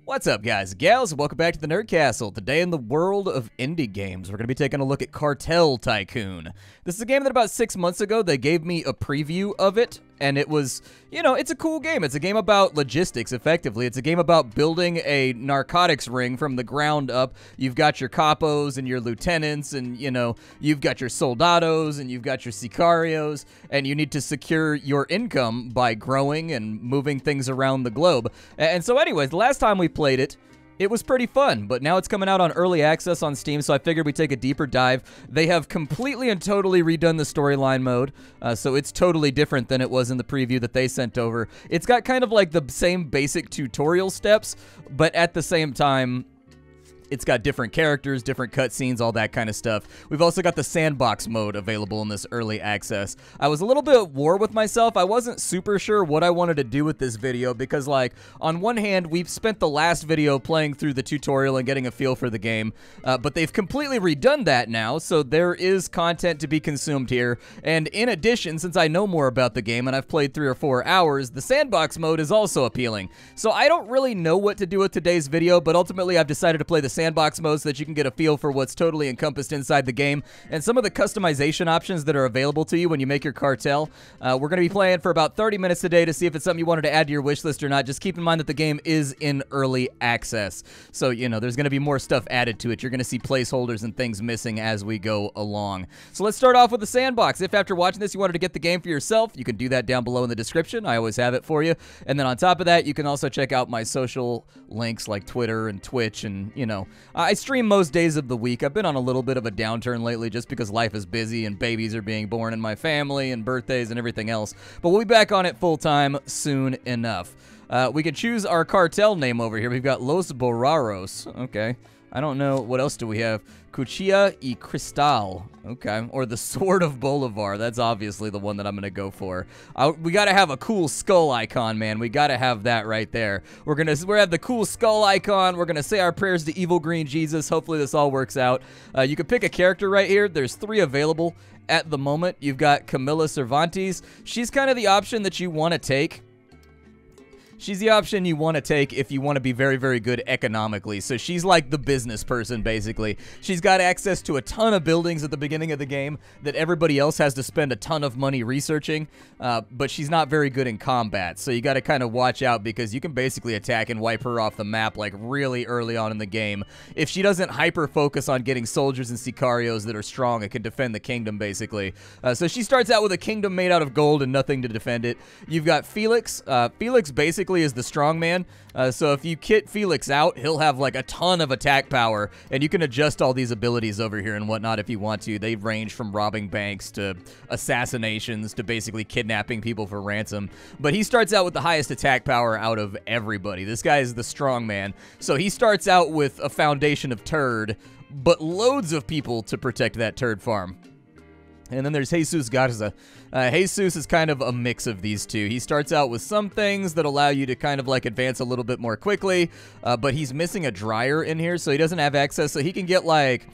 What's up, guys and gals? Welcome back to the Nerd Castle. Today in the world of indie games, we're going to be taking a look at Cartel Tycoon. This is a game that about 6 months ago, they gave me a preview of it, and it was, you know, it's a cool game. It's a game about logistics, effectively. It's a game about building a narcotics ring from the ground up. You've got your capos and your lieutenants, and, you know, you've got your soldados, and you've got your sicarios, and you need to secure your income by growing and moving things around the globe. And so anyways, the last time we played it, it was pretty fun, but now it's coming out on early access on Steam, so I figured we'd take a deeper dive. They have completely and totally redone the storyline mode, so it's totally different than it was in the preview that they sent over. It's got kind of like the same basic tutorial steps, but at the same time, it's got different characters, different cutscenes, all that kind of stuff. We've also got the Sandbox mode available in this early access. I was a little bit at war with myself. I wasn't super sure what I wanted to do with this video because, like, on one hand, we've spent the last video playing through the tutorial and getting a feel for the game, but they've completely redone that now, so there is content to be consumed here. And in addition, since I know more about the game and I've played 3 or 4 hours, the Sandbox mode is also appealing. So I don't really know what to do with today's video, but ultimately I've decided to play the Sandbox mode so that you can get a feel for what's totally encompassed inside the game and some of the customization options that are available to you when you make your cartel. We're going to be playing for about 30 minutes today to see if it's something you wanted to add to your wish list or not. Just keep in mind that the game is in early access. So, you know, there's going to be more stuff added to it. You're going to see placeholders and things missing as we go along. So let's start off with the Sandbox. If after watching this you wanted to get the game for yourself, you can do that down below in the description. I always have it for you. And then on top of that, you can also check out my social links like Twitter and Twitch and, you know, I stream most days of the week. I've been on a little bit of a downturn lately just because life is busy and babies are being born in my family and birthdays and everything else. But we'll be back on it full time soon enough. We can choose our cartel name over here. We've got Los Borraros. Okay. I don't know. What else do we have? Cuchilla y Cristal. Okay. Or the Sword of Bolivar. That's obviously the one that I'm going to go for. We got to have a cool skull icon, man. We got to have that right there. We're going to have the cool skull icon. We're going to say our prayers to Evil Green Jesus. Hopefully this all works out. You can pick a character right here. There's 3 available at the moment. You've got Camila Cervantes. She's kind of the option that you want to take. She's the option you want to take if you want to be very, very good economically. So she's like the business person, basically. She's got access to a ton of buildings at the beginning of the game that everybody else has to spend a ton of money researching, but she's not very good in combat. So you got to kind of watch out because you can basically attack and wipe her off the map like really early on in the game. If she doesn't hyper-focus on getting soldiers and sicarios that are strong and can defend the kingdom, basically. So she starts out with a kingdom made out of gold and nothing to defend it. You've got Felix. Felix basically is the strong man. So if you kit Felix out, he'll have like a ton of attack power, and you can adjust all these abilities over here and whatnot if you want to. They range from robbing banks to assassinations to basically kidnapping people for ransom. But he starts out with the highest attack power out of everybody. This guy is the strong man. So he starts out with a foundation of turd, but loads of people to protect that turd farm. And then there's Jesus Garza. Jesus is kind of a mix of these two. He starts out with some things that allow you to kind of like advance a little bit more quickly, but he's missing a dryer in here, so he doesn't have access. So he can get like,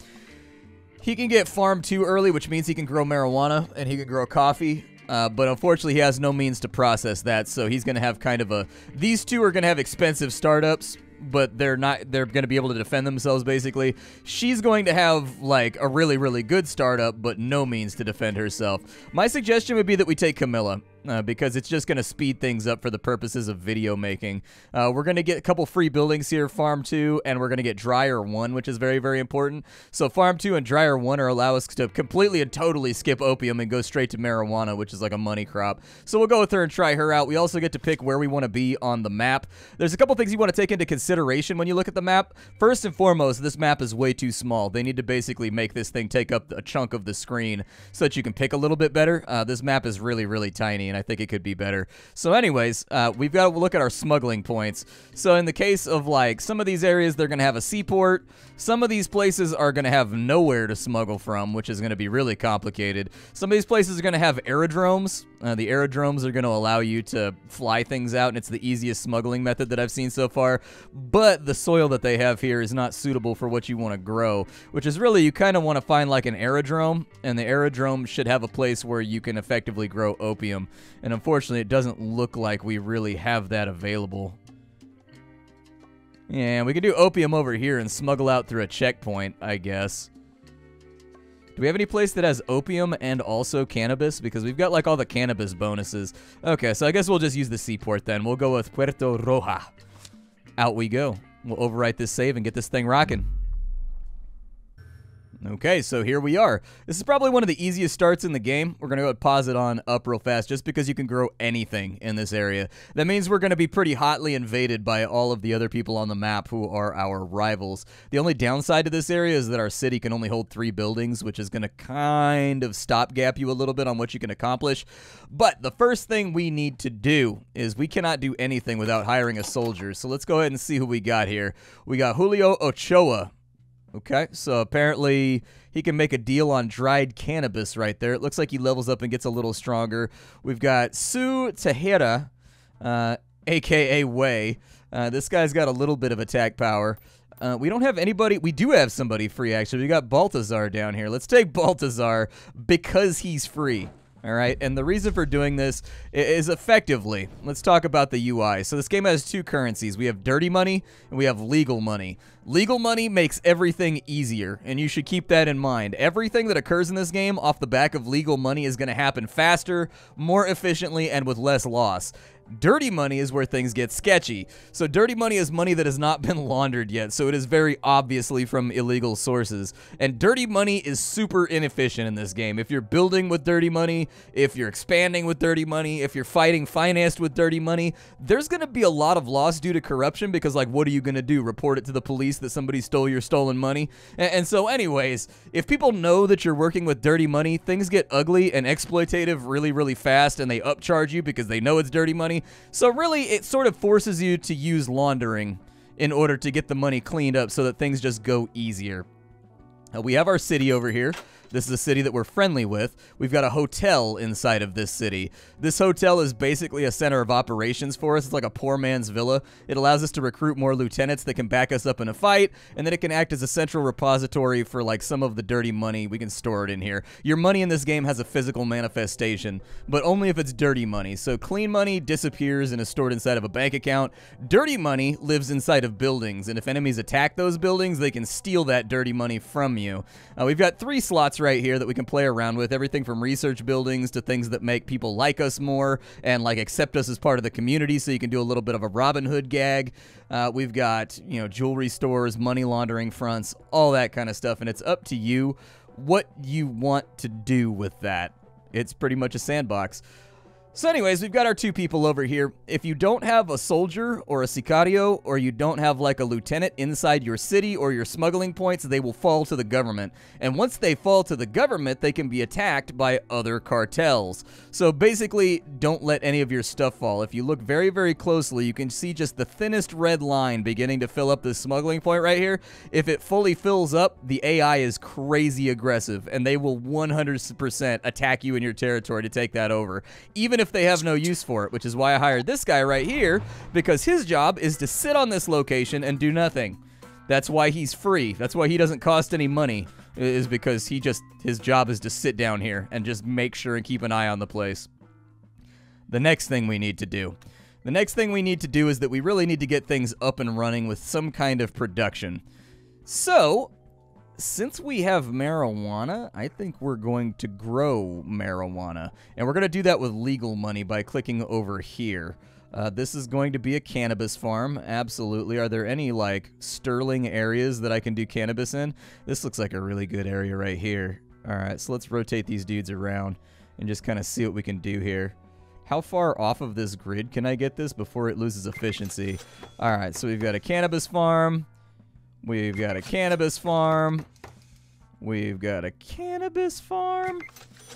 he can get farm 2 early, which means he can grow marijuana and he can grow coffee. But unfortunately, he has no means to process that, so he's going to have kind of a... These two are going to have expensive startups, but they're going to be able to defend themselves, basically. She's going to have, like, a really, really good startup, but no means to defend herself. My suggestion would be that we take Camilla, because it's just going to speed things up for the purposes of video making. We're going to get a couple free buildings here, Farm 2, and we're going to get Dryer 1, which is very, very important. So Farm 2 and Dryer 1 allow us to completely and totally skip opium and go straight to marijuana, which is like a money crop. So we'll go with her and try her out. We also get to pick where we want to be on the map. There's a couple things you want to take into consideration when you look at the map. First and foremost, this map is way too small. They need to basically make this thing take up a chunk of the screen so that you can pick a little bit better. This map is really, really tiny, and I think it could be better. So anyways, we've got to look at our smuggling points. So in the case of like some of these areas, they're going to have a seaport. Some of these places are going to have nowhere to smuggle from, which is going to be really complicated. Some of these places are going to have aerodromes. The aerodromes are going to allow you to fly things out, and it's the easiest smuggling method that I've seen so far. But the soil that they have here is not suitable for what you want to grow, which is really, you kind of want to find like an aerodrome, and the aerodrome should have a place where you can effectively grow opium. And unfortunately, it doesn't look like we really have that available. Yeah, we can do opium over here and smuggle out through a checkpoint, I guess. Do we have any place that has opium and also cannabis? Because we've got, like, all the cannabis bonuses. Okay, so I guess we'll just use the seaport then. We'll go with Puerto Roja. Out we go. We'll overwrite this save and get this thing rocking. Okay, so here we are. This is probably one of the easiest starts in the game. We're going to go and pause it on up real fast just because you can grow anything in this area. That means we're going to be pretty hotly invaded by all of the other people on the map who are our rivals. The only downside to this area is that our city can only hold 3 buildings, which is going to kind of stopgap you a little bit on what you can accomplish. But the first thing we need to do is we cannot do anything without hiring a soldier. So let's go ahead and see who we got here. We got Julio Ochoa. Okay, so apparently he can make a deal on dried cannabis right there. It looks like he levels up and gets a little stronger. We've got Su Tejera, a.k.a. Way. This guy's got a little bit of attack power. We don't have anybody. We do have somebody free, actually. We got Baltazar down here. Let's take Baltazar because he's free. All right, and the reason for doing this is effectively, let's talk about the UI. So this game has 2 currencies. We have dirty money and we have legal money. Legal money makes everything easier, and you should keep that in mind. Everything that occurs in this game off the back of legal money is going to happen faster, more efficiently, and with less loss. Dirty money is where things get sketchy. So dirty money is money that has not been laundered yet, so it is very obviously from illegal sources. And dirty money is super inefficient in this game. If you're building with dirty money, if you're expanding with dirty money, if you're fighting financed with dirty money, there's going to be a lot of loss due to corruption because, like, what are you going to do? Report it to the police that somebody stole your stolen money? And so anyways, if people know that you're working with dirty money, things get ugly and exploitative really, really fast, and they upcharge you because they know it's dirty money. So really, it sort of forces you to use laundering in order to get the money cleaned up so that things just go easier. We have our city over here. This is a city that we're friendly with. We've got a hotel inside of this city. This hotel is basically a center of operations for us. It's like a poor man's villa. It allows us to recruit more lieutenants that can back us up in a fight, and then it can act as a central repository for, like, some of the dirty money. We can store it in here. Your money in this game has a physical manifestation, but only if it's dirty money. So clean money disappears and is stored inside of a bank account. Dirty money lives inside of buildings, and if enemies attack those buildings, they can steal that dirty money from you. We've got 3 slots right here that we can play around with, everything from research buildings to things that make people like us more and, like, accept us as part of the community, so you can do a little bit of a Robin Hood gag. We've got, you know, jewelry stores, money laundering fronts, all that kind of stuff, and it's up to you what you want to do with that. It's pretty much a sandbox. So anyways, we've got our 2 people over here. If you don't have a soldier or a sicario, or you don't have, like, a lieutenant inside your city or your smuggling points, they will fall to the government. And once they fall to the government, they can be attacked by other cartels. So basically, don't let any of your stuff fall. If you look very, very closely, you can see just the thinnest red line beginning to fill up this smuggling point right here. If it fully fills up, the AI is crazy aggressive, and they will 100% attack you in your territory to take that over. Even if they have no use for it, which is why I hired this guy right here, because his job is to sit on this location and do nothing. That's why he's free. That's why he doesn't cost any money, is because his job is to sit down here and just make sure and keep an eye on the place. The next thing we need to do. The next thing we need to do is that we really need to get things up and running with some kind of production. So, since we have marijuana, I think we're going to grow marijuana. And we're going to do that with legal money by clicking over here. This is going to be a cannabis farm. Absolutely. Are there any, like, sterling areas that I can do cannabis in? This looks like a really good area right here. All right, so let's rotate these dudes around and just kind of see what we can do here. How far off of this grid can I get this before it loses efficiency? All right, so we've got a cannabis farm. We've got a cannabis farm. We've got a cannabis farm.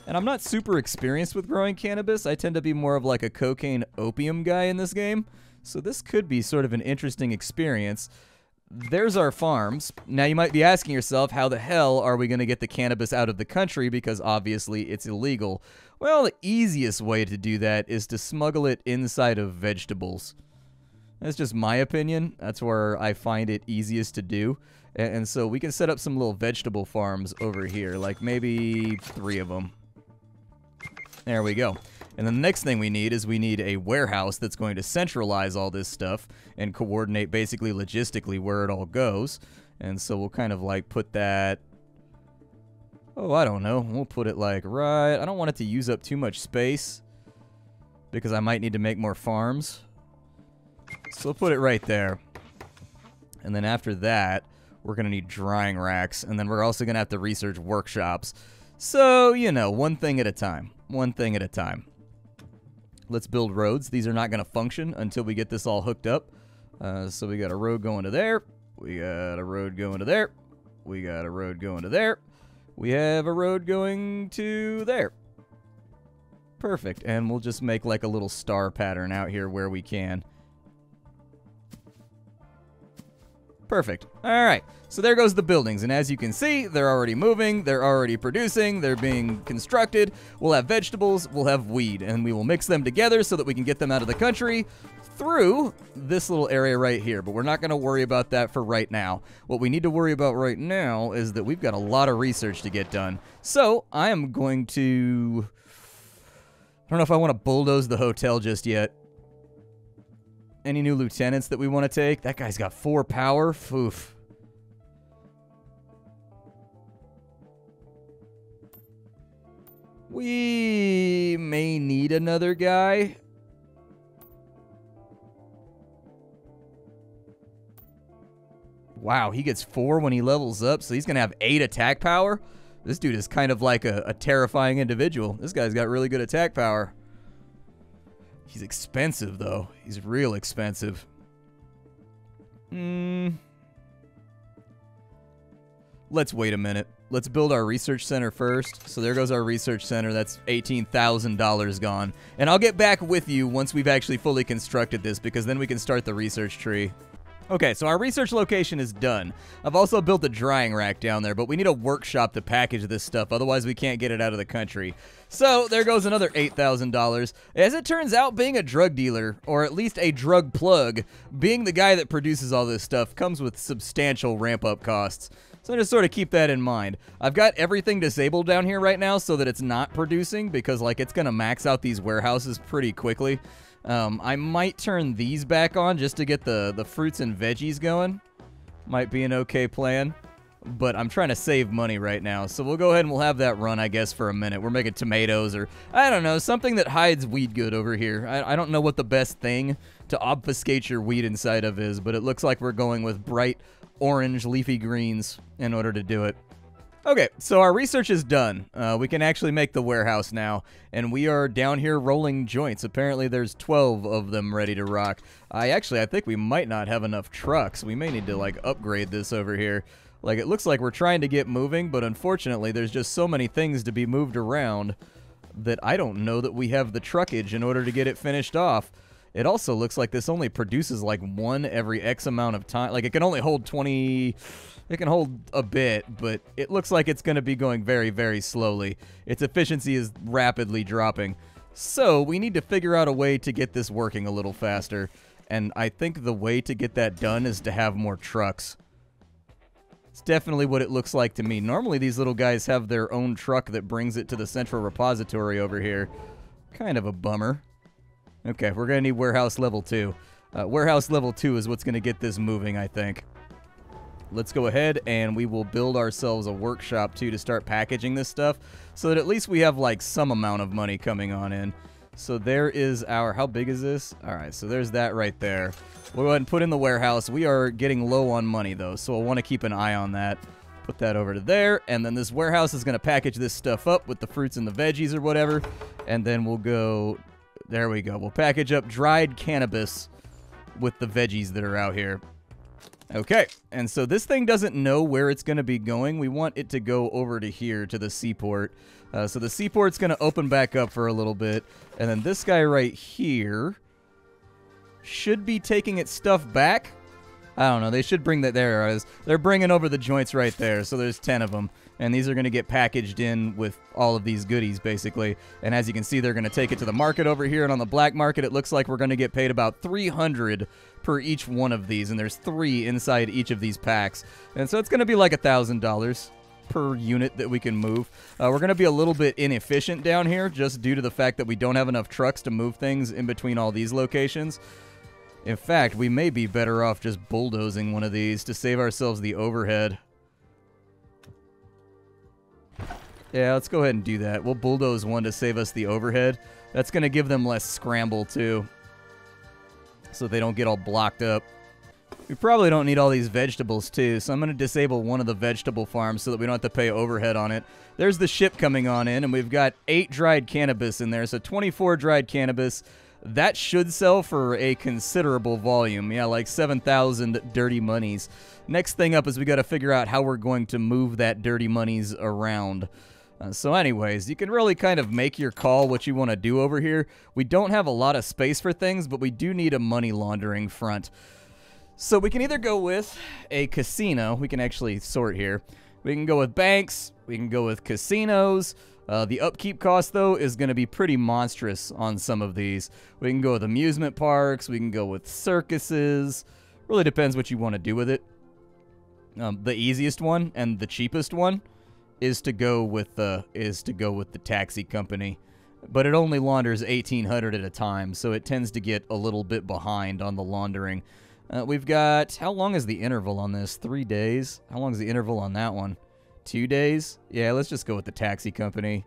And I'm not super experienced with growing cannabis. I tend to be more of like a cocaine opium guy in this game. So this could be sort of an interesting experience. There's our farms. Now you might be asking yourself, how the hell are we going to get the cannabis out of the country? Because obviously it's illegal. Well, the easiest way to do that is to smuggle it inside of vegetables. That's just my opinion. That's where I find it easiest to do. And so we can set up some little vegetable farms over here, like maybe 3 of them. There we go. And then the next thing we need is we need a warehouse that's going to centralize all this stuff and coordinate basically logistically where it all goes. And so we'll kind of like put that, oh, I don't know. We'll put it like right, I don't want it to use up too much space because I might need to make more farms. So we'll put it right there. And then after that, we're going to need drying racks. And then we're also going to have to research workshops. So, you know, one thing at a time. One thing at a time. Let's build roads. These are not going to function until we get this all hooked up. So we got a road going to there. We got a road going to there. We got a road going to there. We have a road going to there. Perfect. And we'll just make like a little star pattern out here where we can. Perfect. All right. So there goes the buildings. And as you can see, they're already moving. They're already producing. They're being constructed. We'll have vegetables. We'll have weed. And we will mix them together so that we can get them out of the country through this little area right here. But we're not going to worry about that for right now. What we need to worry about right now is that we've got a lot of research to get done. So I am going to... I don't know if I want to bulldoze the hotel just yet. Any new lieutenants that we want to take? That guy's got 4 power. Oof. We may need another guy. Wow, he gets 4 when he levels up, so he's going to have 8 attack power? This dude is kind of like a terrifying individual. This guy's got really good attack power. He's expensive, though. He's real expensive. Let's wait a minute. Let's build our research center first. So there goes our research center. That's $18,000 gone. And I'll get back with you once we've actually fully constructed this, because then we can start the research tree. Okay, so our research location is done. I've also built a drying rack down there, but we need a workshop to package this stuff. Otherwise, we can't get it out of the country. So there goes another $8,000. As it turns out, being a drug dealer, or at least a drug plug, being the guy that produces all this stuff, comes with substantial ramp-up costs. So just sort of keep that in mind. I've got everything disabled down here right now so that it's not producing, because like it's going to max out these warehouses pretty quickly. I might turn these back on just to get the fruits and veggies going. Might be an okay plan. But I'm trying to save money right now. So we'll go ahead and we'll have that run, I guess, for a minute. We're making tomatoes or, I don't know, something that hides weed good over here. I don't know what the best thing to obfuscate your weed inside of is, but it looks like we're going with bright orange leafy greens in order to do it. Okay, so our research is done. We can actually make the warehouse now, and we are down here rolling joints. Apparently there's 12 of them ready to rock. I think we might not have enough trucks. We may need to, like, upgrade this over here. Like, it looks like we're trying to get moving, but unfortunately there's just so many things to be moved around that I don't know that we have the truckage in order to get it finished off. It also looks like this only produces, like, 1 every X amount of time. Like, it can only hold 20... It can hold a bit, but it looks like it's going to be going very, very slowly. Its efficiency is rapidly dropping. So we need to figure out a way to get this working a little faster. And I think the way to get that done is to have more trucks. It's definitely what it looks like to me. Normally these little guys have their own truck that brings it to the central repository over here. Kind of a bummer. Okay, we're going to need warehouse level 2. Warehouse level 2 is what's going to get this moving, I think. Let's go ahead and we will build ourselves a workshop too to start packaging this stuff so that at least we have like some amount of money coming on in. So there is our, how big is this? All right, so there's that right there. We'll go ahead and put in the warehouse. We are getting low on money though, so I'll want to keep an eye on that. Put that over to there, and then this warehouse is going to package this stuff up with the fruits and the veggies or whatever, and then we'll go, there we go. We'll package up dried cannabis with the veggies that are out here. Okay, and so this thing doesn't know where it's going to be going. We want it to go over to here, to the seaport. So the seaport's going to open back up for a little bit. And then this guy right here should be taking its stuff back. I don't know. They should bring that. There it is. They're bringing over the joints right there. So there's 10 of them. And these are going to get packaged in with all of these goodies, basically. And as you can see, they're going to take it to the market over here. And on the black market, it looks like we're going to get paid about $300 per each one of these. And there's 3 inside each of these packs. And so it's going to be like $1,000. per unit that we can move. We're going to be a little bit inefficient down here just due to the fact that we don't have enough trucks to move things in between all these locations. In fact, we may be better off just bulldozing one of these to save ourselves the overhead. Yeah, let's go ahead and do that. We'll bulldoze one to save us the overhead. That's going to give them less scramble, too, so they don't get all blocked up. We probably don't need all these vegetables, too, so I'm going to disable one of the vegetable farms so that we don't have to pay overhead on it. There's the ship coming on in, and we've got 8 dried cannabis in there, so 24 dried cannabis. That should sell for a considerable volume. Yeah, like 7,000 dirty monies. Next thing up is we got to figure out how we're going to move that dirty monies around. So anyways, you can really kind of make your call what you want to do over here. We don't have a lot of space for things, but we do need a money laundering front. So we can either go with a casino. We can actually sort here. We can go with banks. We can go with casinos. The upkeep cost, though, is going to be pretty monstrous on some of these. We can go with amusement parks. We can go with circuses. Really depends what you want to do with it. The easiest one and the cheapest one is to go with the taxi company, but it only launders 1,800 at a time, so it tends to get a little bit behind on the laundering. We've got, how long is the interval on this? 3 days. How long is the interval on that one? 2 days? Yeah, let's just go with the taxi company.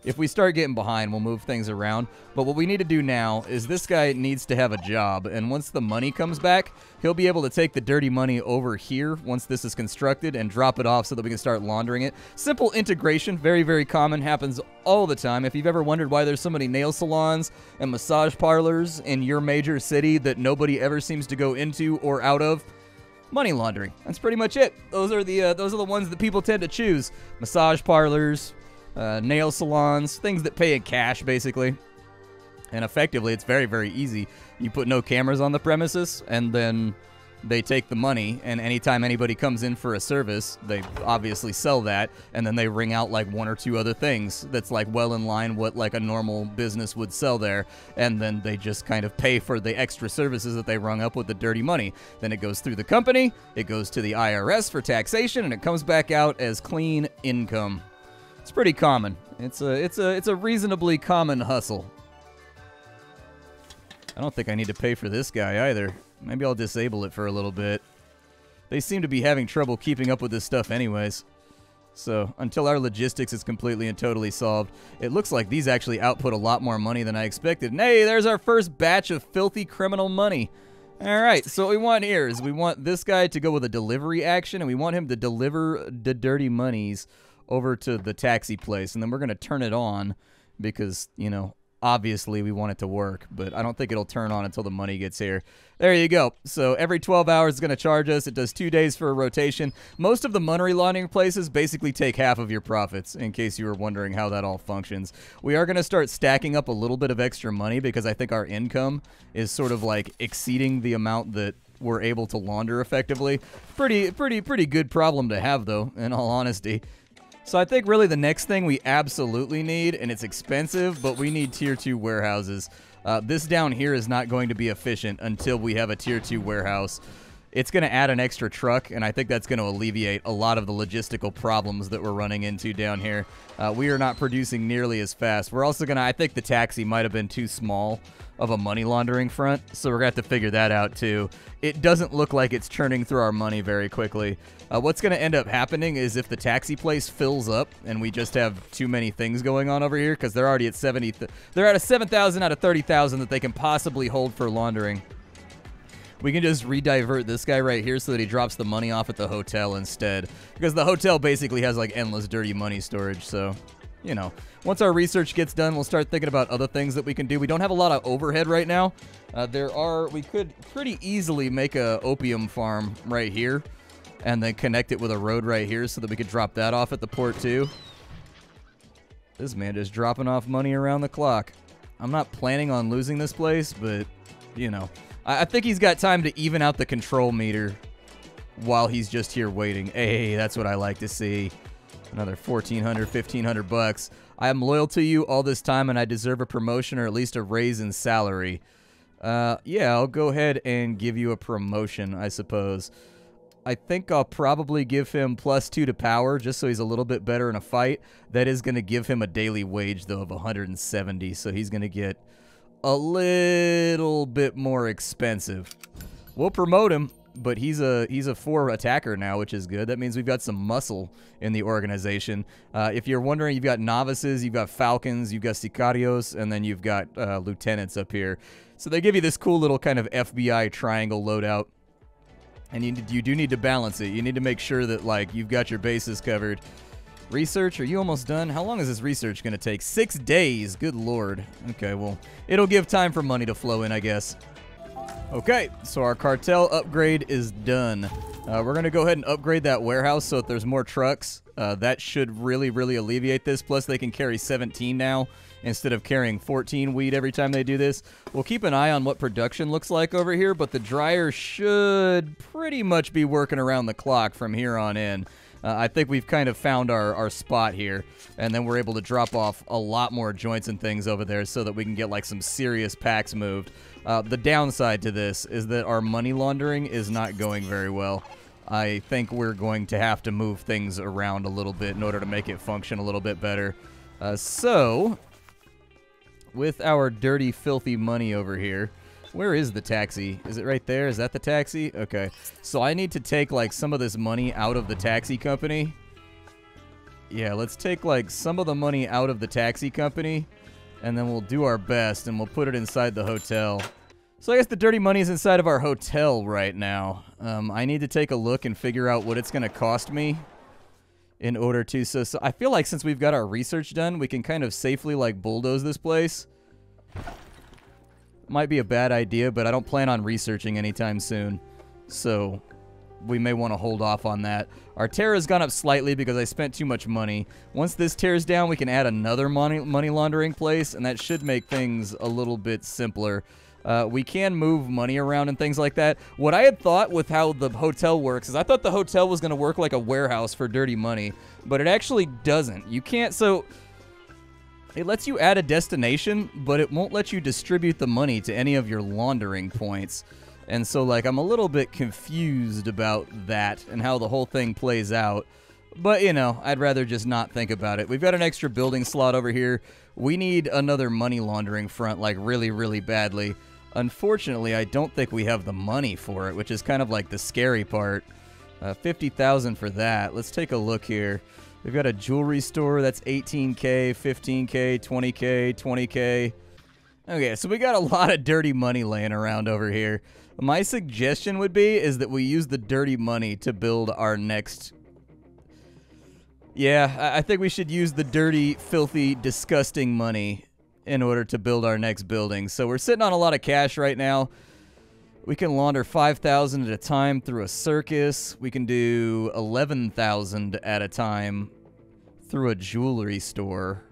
If we start getting behind, we'll move things around. But what we need to do now is this guy needs to have a job. And once the money comes back, he'll be able to take the dirty money over here once this is constructed and drop it off so that we can start laundering it. Simple integration, very, very common, happens all the time. If you've ever wondered why there's so many nail salons and massage parlors in your major city that nobody ever seems to go into or out of, money laundering. That's pretty much it. Those are the ones that people tend to choose. Massage parlors, nail salons, things that pay in cash, basically. And effectively, it's very, very easy. You put no cameras on the premises, and then they take the money, and anytime anybody comes in for a service, they obviously sell that, and then they ring out like 1 or 2 other things that's like well in line what like a normal business would sell there, and then they just kind of pay for the extra services that they rung up with the dirty money. Then it goes through the company, it goes to the IRS for taxation, and it comes back out as clean income. It's pretty common. It's a reasonably common hustle. I don't think I need to pay for this guy either. Maybe I'll disable it for a little bit. They seem to be having trouble keeping up with this stuff anyways. So, until our logistics is completely and totally solved, it looks like these actually output a lot more money than I expected. And hey, there's our first batch of filthy criminal money. Alright, so what we want here is we want this guy to go with a delivery action, and we want him to deliver the dirty monies over to the taxi place. And then we're going to turn it on because, you know, obviously we want it to work, but I don't think it'll turn on until the money gets here. There you go. So every 12 hours it's going to charge us. It does 2 days for a rotation. Most of the money laundering places basically take half of your profits, in case you were wondering how that all functions. We are going to start stacking up a little bit of extra money because I think our income is sort of like exceeding the amount that we're able to launder effectively. Pretty good problem to have, though, in all honesty. So I think really the next thing we absolutely need, and it's expensive, but we need tier 2 warehouses. This down here is not going to be efficient until we have a tier 2 warehouse. It's going to add an extra truck, and I think that's going to alleviate a lot of the logistical problems that we're running into down here. We are not producing nearly as fast. We're also going to, I think the taxi might have been too small of a money laundering front, so we're going to have to figure that out too. It doesn't look like it's churning through our money very quickly. What's going to end up happening is if the taxi place fills up and we just have too many things going on over here, because they're already at 70, they're at a 7,000 out of 30,000 that they can possibly hold for laundering. We can just redivert this guy right here so that he drops the money off at the hotel instead, because the hotel basically has like endless dirty money storage. So, you know, once our research gets done, we'll start thinking about other things that we can do. We don't have a lot of overhead right now. We could pretty easily make a opium farm right here and then connect it with a road right here so that we could drop that off at the port too. This man just dropping off money around the clock. I'm not planning on losing this place, but, you know, I think he's got time to even out the control meter while he's just here waiting. Hey, that's what I like to see. Another 1,400, 1,500 bucks. I am loyal to you all this time, and I deserve a promotion or at least a raise in salary. Yeah, I'll go ahead and give you a promotion, I suppose. I think I'll probably give him +2 to power just so he's a little bit better in a fight. That is going to give him a daily wage, though, of 170, so he's going to get a little bit more expensive. We'll promote him, but he's a 4 attacker now, which is good. That means we've got some muscle in the organization. If you're wondering, you've got novices, you've got falcons, you've got sicarios, and then you've got lieutenants up here. So they give you this cool little kind of FBI triangle loadout. And you do need to balance it. You need to make sure that, like, you've got your bases covered. Research, are you almost done? How long is this research going to take? 6 days. Good lord. Okay, well, it'll give time for money to flow in, I guess. Okay, so our cartel upgrade is done. We're going to go ahead and upgrade that warehouse so that there's more trucks. That should really, really alleviate this. Plus, they can carry 17 now instead of carrying 14 weed every time they do this. We'll keep an eye on what production looks like over here, but the dryer should pretty much be working around the clock from here on in. I think we've kind of found our spot here, and then we're able to drop off a lot more joints and things over there so that we can get like some serious packs moved. The downside to this is that our money laundering is not going very well. I think we're going to have to move things around a little bit in order to make it function a little bit better. So, with our dirty, filthy money over here, where is the taxi? Is it right there? Is that the taxi? Okay. So I need to take, like, some of this money out of the taxi company. Yeah, let's take, like, some of the money out of the taxi company, and then we'll do our best, and we'll put it inside the hotel. So I guess the dirty money is inside of our hotel right now. I need to take a look and figure out what it's going to cost me in order to... So I feel like since we've got our research done, we can kind of safely, like, bulldoze this place. Might be a bad idea, but I don't plan on researching anytime soon. So we may want to hold off on that. Our terror has gone up slightly because I spent too much money. Once this tears down, we can add another money laundering place, and that should make things a little bit simpler. We can move money around and things like that. What I had thought with how the hotel works is I thought the hotel was going to work like a warehouse for dirty money, but it actually doesn't. You can't, so it lets you add a destination, but it won't let you distribute the money to any of your laundering points. And so, like, I'm a little bit confused about that and how the whole thing plays out. But, you know, I'd rather just not think about it. We've got an extra building slot over here. We need another money laundering front, like, really, really badly. Unfortunately, I don't think we have the money for it, which is kind of like the scary part. 50,000 for that. Let's take a look here. We've got a jewelry store. That's 18K, 15K, 20K, 20K. Okay, so we got a lot of dirty money laying around over here. My suggestion would be is that we use the dirty money to build our next... Yeah, I think we should use the dirty, filthy, disgusting money in order to build our next building. So we're sitting on a lot of cash right now. We can launder 5,000 at a time through a circus. We can do 11,000 at a time through a jewelry store.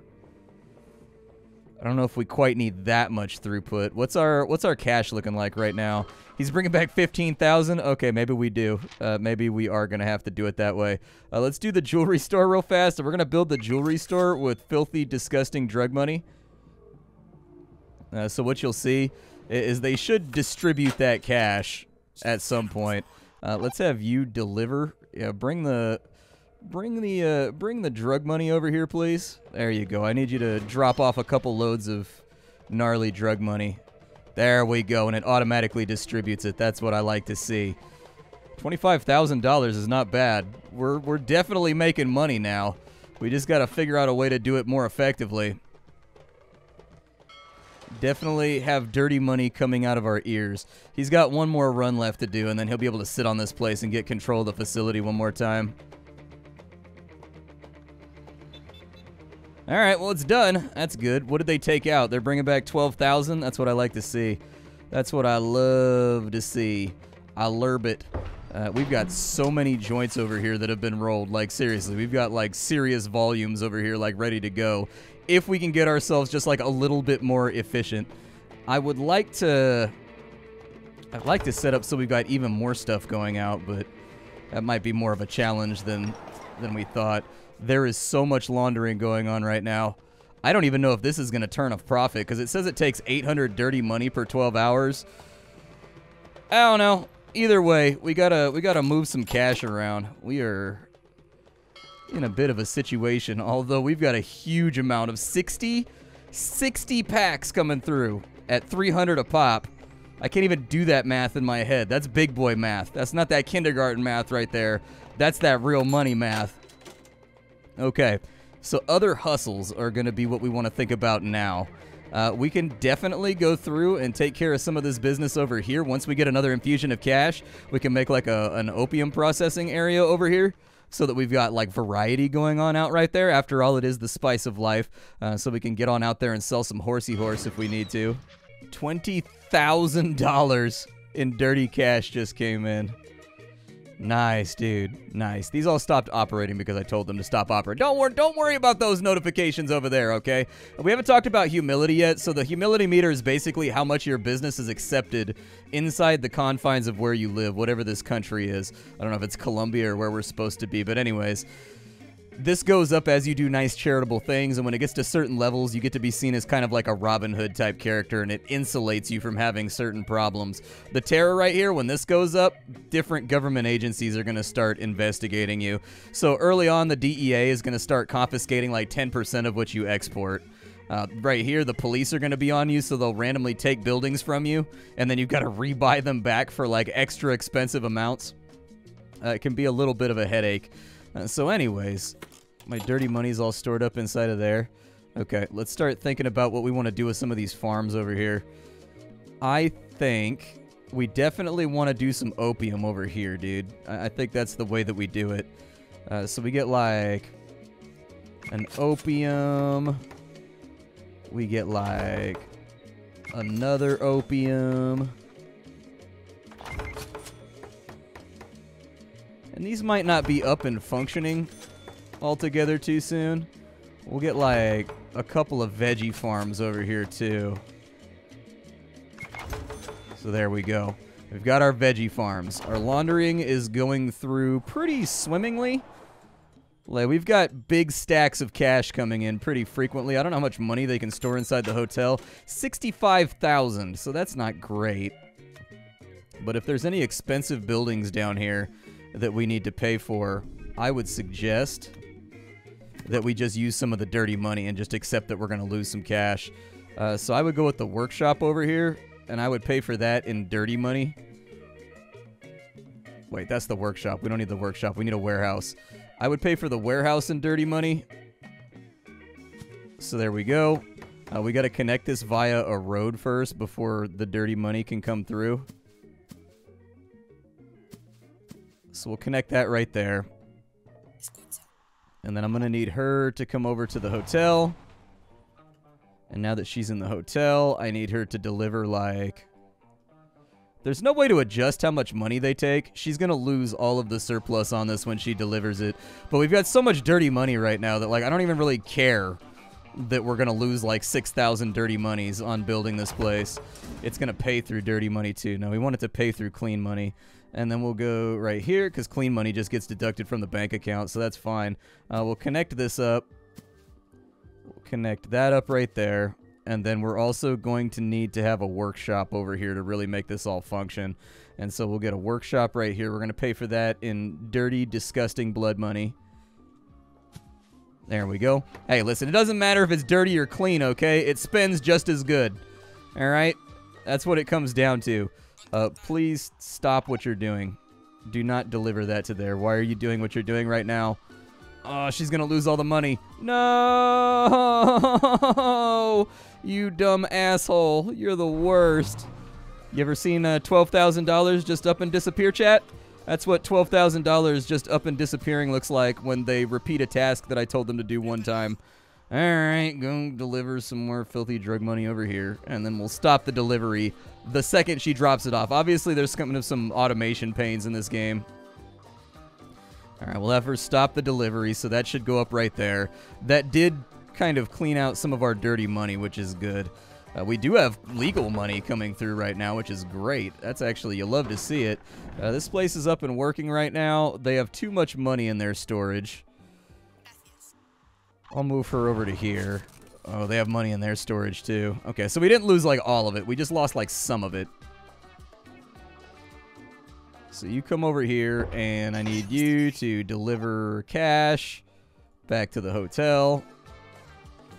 I don't know if we quite need that much throughput. What's our cash looking like right now? He's bringing back 15,000. Okay, maybe we do. Maybe we are gonna have to do it that way. Let's do the jewelry store real fast. And we're gonna build the jewelry store with filthy, disgusting drug money. So what you'll see is they should distribute that cash at some point. Let's have you deliver. Yeah, bring the drug money over here, please. There you go. I need you to drop off a couple loads of gnarly drug money. There we go, and it automatically distributes it. That's what I like to see. $25,000 is not bad. We're definitely making money now. We just got to figure out a way to do it more effectively. Definitely have dirty money coming out of our ears. He's got one more run left to do, and then he'll be able to sit on this place and get control of the facility one more time. All right, well, it's done. That's good. What did they take out? They're bringing back 12,000. That's what I like to see. That's what I love to see. I love it. We've got so many joints over here that have been rolled. Like, seriously, we've got, like, serious volumes over here, like, ready to go. If we can get ourselves just, like, a little bit more efficient. I'd like to set up so we've got even more stuff going out, but that might be more of a challenge than we thought. There is so much laundering going on right now. I don't even know if this is going to turn a profit, because it says it takes 800 dirty money per 12 hours. I don't know. either way, we gotta move some cash around. We are in a bit of a situation, although we've got a huge amount of 60 packs coming through at 300 a pop. I can't even do that math in my head. That's big boy math. That's not that kindergarten math right there. That's that real money math. Okay, so other hustles are going to be what we want to think about now. We can definitely go through and take care of some of this business over here. Once we get another infusion of cash, we can make like an opium processing area over here so that we've got like variety going on out right there. After all, it is the spice of life, so we can get on out there and sell some horsey horse if we need to. $20,000 in dirty cash just came in. Nice, dude. Nice. These all stopped operating because I told them to stop operating. Don't worry about those notifications over there, okay? We haven't talked about humility yet, so the humility meter is basically how much your business is accepted inside the confines of where you live, whatever this country is. I don't know if it's Colombia or where we're supposed to be, but anyways, this goes up as you do nice charitable things, and when it gets to certain levels, you get to be seen as kind of like a Robin Hood type character, and it insulates you from having certain problems. The terror right here, when this goes up, different government agencies are going to start investigating you. So early on, the DEA is going to start confiscating like 10% of what you export. Right here, the police are going to be on you, so they'll randomly take buildings from you, and then you've got to rebuy them back for like extra expensive amounts. It can be a little bit of a headache. So anyways, my dirty money's all stored up inside of there. Okay, let's start thinking about what we want to do with some of these farms over here. I think we definitely want to do some opium over here, dude. I think that's the way that we do it. So we get like an opium. We get like another opium. And these might not be up and functioning altogether too soon. We'll get like a couple of veggie farms over here too. So there we go. We've got our veggie farms. Our laundering is going through pretty swimmingly. Like, we've got big stacks of cash coming in pretty frequently. I don't know how much money they can store inside the hotel. 65,000, so that's not great. But if there's any expensive buildings down here that we need to pay for, I would suggest that we just use some of the dirty money and just accept that we're going to lose some cash. So I would go with the workshop over here, and I would pay for that in dirty money. Wait, that's the workshop. We don't need the workshop. We need a warehouse. I would pay for the warehouse in dirty money. So there we go. We got to connect this via a road first before the dirty money can come through. So we'll connect that right there. And then I'm going to need her to come over to the hotel. And now that she's in the hotel, I need her to deliver like... There's no way to adjust how much money they take. She's going to lose all of the surplus on this when she delivers it. But we've got so much dirty money right now that like I don't even really care that we're going to lose like 6,000 dirty monies on building this place. It's going to pay through dirty money too. No, we want it to pay through clean money. And then we'll go right here because clean money just gets deducted from the bank account, so that's fine. We'll connect this up. We'll connect that up right there. And then we're also going to need to have a workshop over here to really make this all function. And so we'll get a workshop right here. We're going to pay for that in dirty, disgusting blood money. There we go. Hey, listen, it doesn't matter if it's dirty or clean, okay? It spends just as good. All right? That's what it comes down to. Please stop what you're doing. Do not deliver that to there. Why are you doing what you're doing right now? Oh, she's going to lose all the money. No! You dumb asshole. You're the worst. You ever seen $12,000 just up and disappear, chat? That's what $12,000 just up and disappearing looks like when they repeat a task that I told them to do one time. All right, go deliver some more filthy drug money over here, and then we'll stop the delivery the second she drops it off. Obviously, there's kind of some automation pains in this game. All right, we'll have her stop the delivery, so that should go up right there. That did kind of clean out some of our dirty money, which is good. We do have legal money coming through right now, which is great. That's actually, you love to see it. This place is up and working right now. They have too much money in their storage. I'll move her over to here. Oh, they have money in their storage too. Okay, so we didn't lose like all of it. We just lost like some of it. So you come over here, and I need you to deliver cash back to the hotel.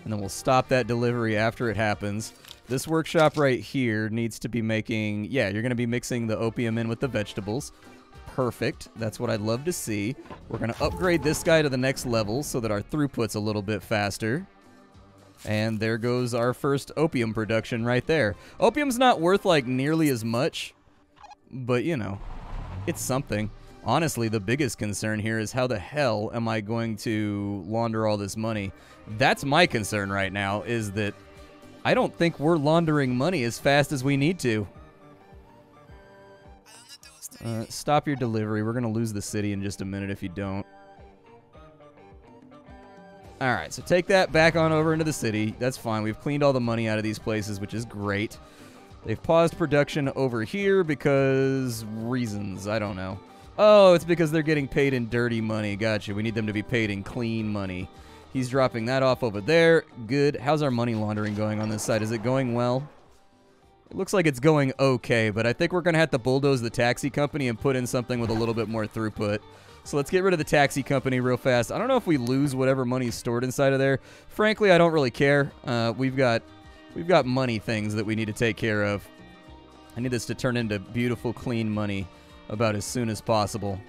And then we'll stop that delivery after it happens. This workshop right here needs to be making... Yeah, you're going to be mixing the opium in with the vegetables. Perfect. That's what I'd love to see. We're going to upgrade this guy to the next level so that our throughput's a little bit faster. And there goes our first opium production right there. Opium's not worth, like, nearly as much. But, you know, it's something. Honestly, the biggest concern here is how the hell am I going to launder all this money? That's my concern right now, is that I don't think we're laundering money as fast as we need to. Stop your delivery. We're going to lose the city in just a minute if you don't. Alright, so take that back on over into the city. That's fine. We've cleaned all the money out of these places, which is great. They've paused production over here because... reasons. I don't know. Oh, it's because they're getting paid in dirty money. Gotcha. We need them to be paid in clean money. He's dropping that off over there. Good. How's our money laundering going on this side? Is it going well? It looks like it's going okay, but I think we're going to have to bulldoze the taxi company and put in something with a little bit more throughput. So let's get rid of the taxi company real fast. I don't know if we lose whatever money is stored inside of there. Frankly, I don't really care. We've got money things that we need to take care of. I need this to turn into beautiful, clean money about as soon as possible.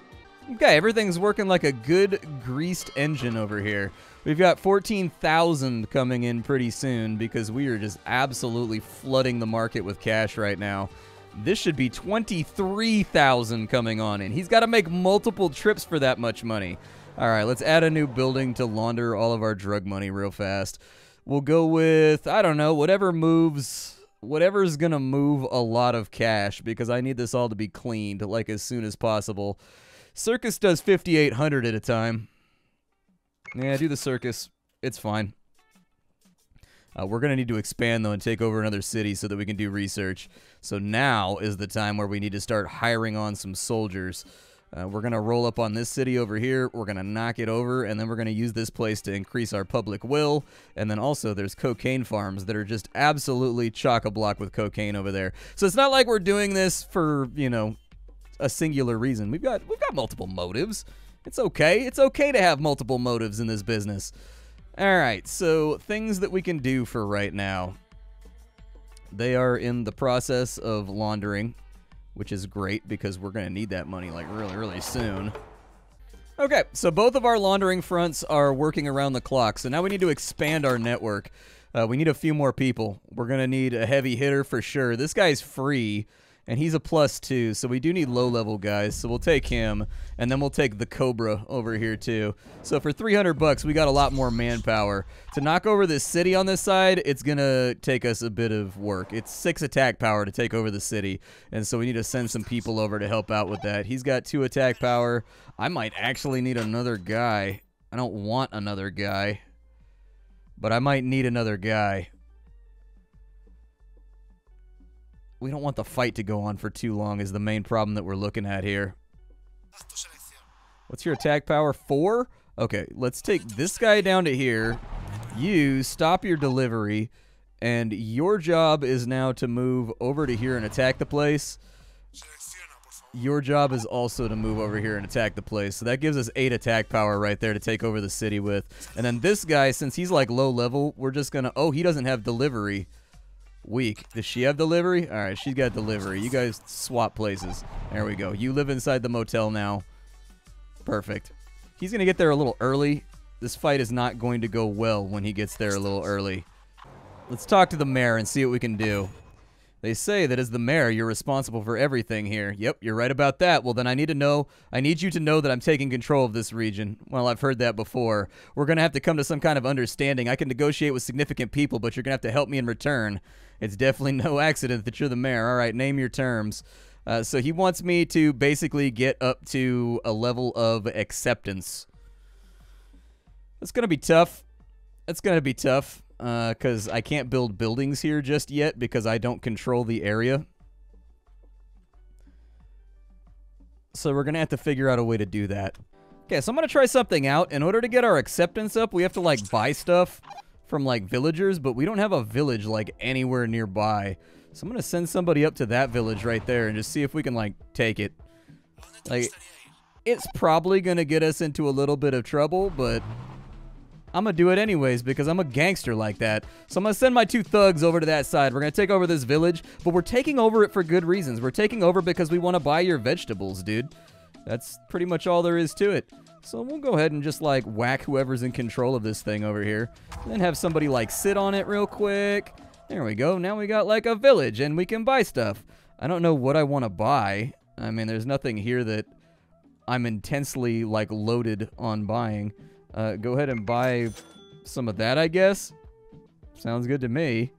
Okay, everything's working like a good greased engine over here. We've got 14,000 coming in pretty soon because we are just absolutely flooding the market with cash right now. This should be 23,000 coming on in. He's got to make multiple trips for that much money. All right, let's add a new building to launder all of our drug money real fast. We'll go with, I don't know, whatever's going to move a lot of cash because I need this all to be cleaned like as soon as possible. Circus does 5,800 at a time. Yeah, do the circus. It's fine. We're going to need to expand, though, and take over another city so that we can do research. So now is the time where we need to start hiring on some soldiers. We're going to roll up on this city over here. We're going to knock it over, and then we're going to use this place to increase our public will. And then also there's cocaine farms that are just absolutely chock-a-block with cocaine over there. So it's not like we're doing this for, you know, a singular reason. We've got multiple motives. It's okay. It's okay to have multiple motives in this business. All right, so things that we can do for right now. They are in the process of laundering, which is great because we're going to need that money like really, really soon. Okay, so both of our laundering fronts are working around the clock. So now we need to expand our network. We need a few more people. We're going to need a heavy hitter for sure. This guy's free. And he's a +2, so we do need low-level guys. So we'll take him, and then we'll take the Cobra over here too. So for 300 bucks, we got a lot more manpower. To knock over this city on this side, it's gonna take us a bit of work. It's 6 attack power to take over the city, and so we need to send some people over to help out with that. He's got 2 attack power. I might actually need another guy. I don't want another guy, but I might need another guy. We don't want the fight to go on for too long is the main problem that we're looking at here. What's your attack power? 4? Okay, let's take this guy down to here. You stop your delivery, and your job is now to move over to here and attack the place. Your job is also to move over here and attack the place. So that gives us 8 attack power right there to take over the city with. And then this guy, since he's like low level, we're just gonna... Oh, he doesn't have delivery. Weak. Does she have delivery? Alright, she's got delivery. You guys swap places. There we go. You live inside the motel now. Perfect. He's going to get there a little early. This fight is not going to go well when he gets there a little early. Let's talk to the mayor and see what we can do. They say that as the mayor, you're responsible for everything here. Yep, you're right about that. Well, then I need you to know that I'm taking control of this region. Well, I've heard that before. We're going to have to come to some kind of understanding. I can negotiate with significant people, but you're going to have to help me in return. It's definitely no accident that you're the mayor. All right, name your terms. So he wants me to basically get up to a level of acceptance. That's going to be tough. That's going to be tough. Because I can't build buildings here just yet because I don't control the area. So we're going to have to figure out a way to do that. Okay, so I'm going to try something out. In order to get our acceptance up, we have to, like, buy stuff from, like, villagers, but we don't have a village, like, anywhere nearby. So I'm going to send somebody up to that village right there and just see if we can, like, take it. Like, it's probably gonna get us into a little bit of trouble, but I'm gonna do it anyways because I'm a gangster like that. So I'm gonna send my 2 thugs over to that side. We're gonna take over this village, but we're taking over it for good reasons. We're taking over because we want to buy your vegetables, dude. That's pretty much all there is to it. So we'll go ahead and just, like, whack whoever's in control of this thing over here. And then have somebody, like, sit on it real quick. There we go. Now we got, like, a village, and we can buy stuff. I don't know what I want to buy. I mean, there's nothing here that I'm intensely, like, loaded on buying. Go ahead and buy some of that, I guess. Sounds good to me.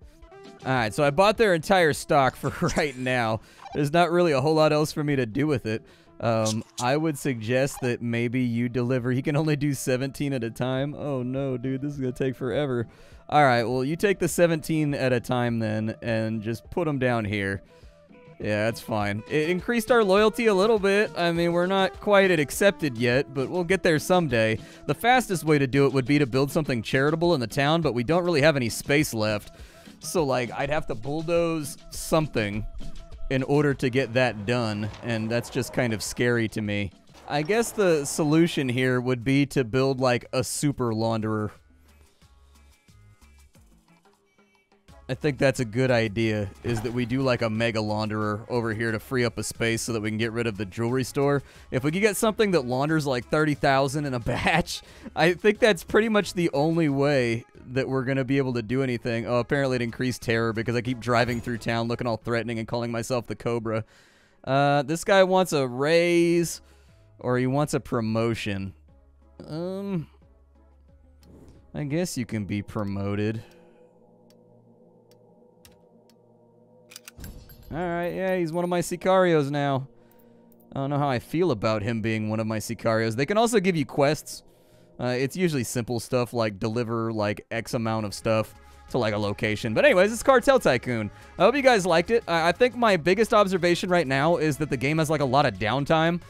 Alright, so I bought their entire stock for right now. There's not really a whole lot else for me to do with it. I would suggest that maybe you deliver. He can only do 17 at a time. Oh no, dude, this is gonna take forever. Alright, well, you take the 17 at a time then, and just put them down here. Yeah, that's fine. It increased our loyalty a little bit. I mean, we're not quite at accepted yet, but we'll get there someday. The fastest way to do it would be to build something charitable in the town, but we don't really have any space left. So, like, I'd have to bulldoze something in order to get that done, and that's just kind of scary to me. I guess the solution here would be to build, like, a super launderer. I think that's a good idea, is that we do like a mega launderer over here to free up a space so that we can get rid of the jewelry store. If we could get something that launders like 30,000 in a batch, I think that's pretty much the only way that we're going to be able to do anything. Oh, apparently it increased terror because I keep driving through town looking all threatening and calling myself the Cobra. This guy wants a raise, or he wants a promotion. I guess you can be promoted. Alright, yeah, he's one of my Sicarios now. I don't know how I feel about him being one of my Sicarios. They can also give you quests. It's usually simple stuff like deliver like X amount of stuff to like a location. But anyways, it's Cartel Tycoon. I hope you guys liked it. I think my biggest observation right now is that the game has like a lot of downtime.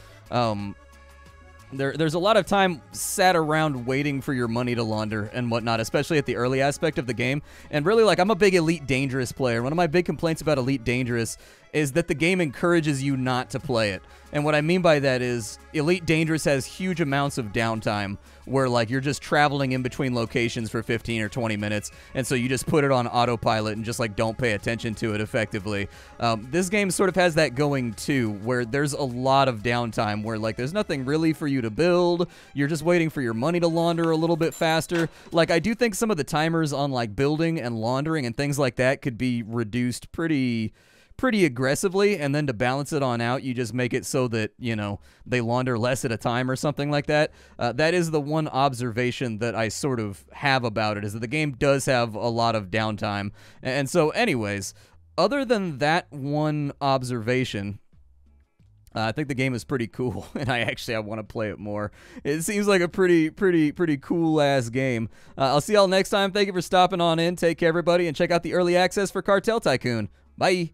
There's a lot of time sat around waiting for your money to launder and whatnot, especially at the early aspect of the game. And really, like, I'm a big Elite Dangerous player. One of my big complaints about Elite Dangerous is that the game encourages you not to play it. And what I mean by that is Elite Dangerous has huge amounts of downtime where, like, you're just traveling in between locations for 15 or 20 minutes, and so you just put it on autopilot and just, like, don't pay attention to it effectively. This game sort of has that going, too, where there's a lot of downtime where, like, there's nothing really for you to build. You're just waiting for your money to launder a little bit faster. Like, I do think some of the timers on, like, building and laundering and things like that could be reduced pretty aggressively, and then to balance it on out, you just make it so that, you know, they launder less at a time or something like that. That is the one observation that I sort of have about it, is that the game does have a lot of downtime. And so anyways, other than that one observation, I think the game is pretty cool, and I want to play it more. It seems like a pretty cool-ass game. I'll see y'all next time. Thank you for stopping on in. Take care, everybody, and check out the early access for Cartel Tycoon. Bye!